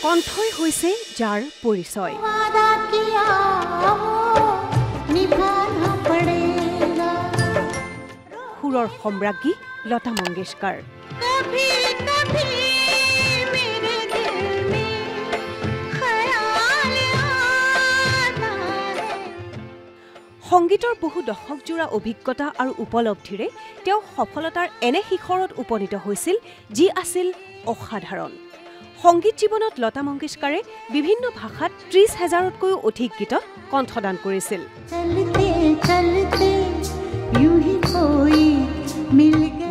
কণ্ঠই হৈছে যাৰ পৰিচয়। সুৰৰ সম্ৰাজ্ঞী লতা মংগেশকাৰ। সংগীতৰ বহু দশকজোৰা অভিজ্ঞতা আৰু উপলব্ধিৰে তেওঁ সফলতাৰ এনে শিখৰত উপনীত হৈছিল যি আছিল অসাধাৰণ। সংগীত জীৱনত লতা মংগেশকাৰে বিভিন্ন ভাষাত ৩০,০০০তকৈও অধিক গীতত কণ্ঠদান কৰিছিল।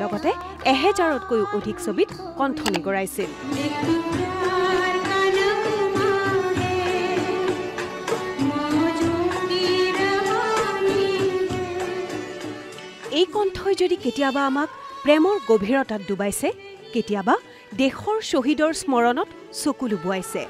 লগতে ১০০০তকৈও অধিক ছবিত কণ্ঠ নিগৰাইছিল। এই কণ্ঠই যদি কেতিয়াবা আমাক প্ৰেমৰ গভীৰতাত ডুবাইছে, কেতিয়াবা দেশৰ শ্বহীদৰ স্মৰণত চকু লুবুৱাইছে।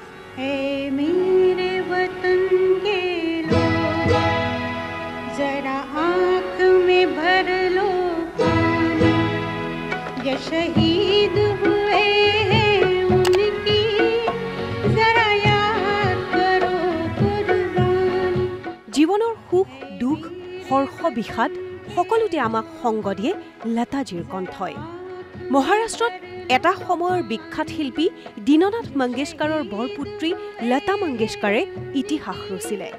জীৱনৰ সুখ দুখ হৰ্ষ বিষাদ সকলোতে আমাক সংগ দিয়ে লতাজীৰ কণ্ঠই। মহাৰাষ্ট্ৰত এটা সময়ৰ বিখ্যাত শিল্পী দীননাথ মংগেশকাৰৰ বৰপুত্ৰী লতা মংগেশকাৰে ইতিহাস ৰচিলে।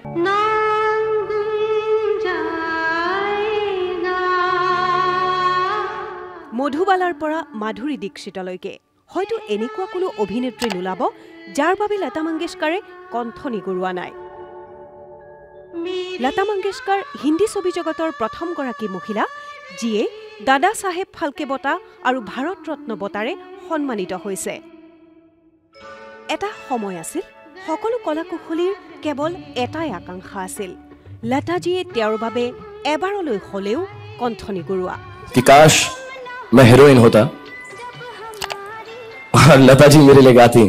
মধুবালাৰ পৰা মাধুৰী দীক্ষিতলৈকে হয়তো এনেকুৱা কোনো অভিনেত্ৰী নোলাব যাৰ বাবে লতা মংগেশকাৰে কণ্ঠ নিগৰুৱা নাই। লতা মংগেশকাৰ হিন্দী ছবি জগতৰ প্ৰথমগৰাকী মহিলা যিয়ে দাদা চাহেব ফাল্কে বঁটা আৰু ভাৰত ৰত্ন বঁটাৰে সন্মানিত হৈছে। এটা সময় আছিল সকলো কলাকুশলীৰ কেৱল এটাই আকাংক্ষা আছিল, লতাজীয়ে তেওঁৰ বাবে এবাৰলৈ হলেও কণ্ঠ নিগৰুৱা। কাশ मैं हीरोइन होता और लता जी मेरे लिए गाती।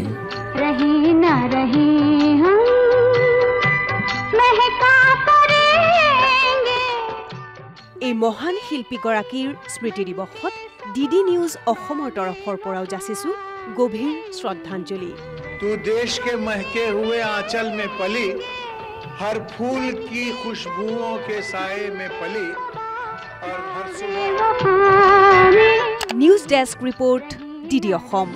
এই মহান শিল্পীগৰাকীৰ স্মৃতি দিৱসত ডিডি নিউজ অসমৰ তৰফৰ পৰাও যাচিছো গভীৰ শ্ৰদ্ধাঞ্জলি। तू देश के महके हुए आंचल में पली, हर फूल की खुशबुओं के साए में पली और हर सुबह। News desk report DD Assam.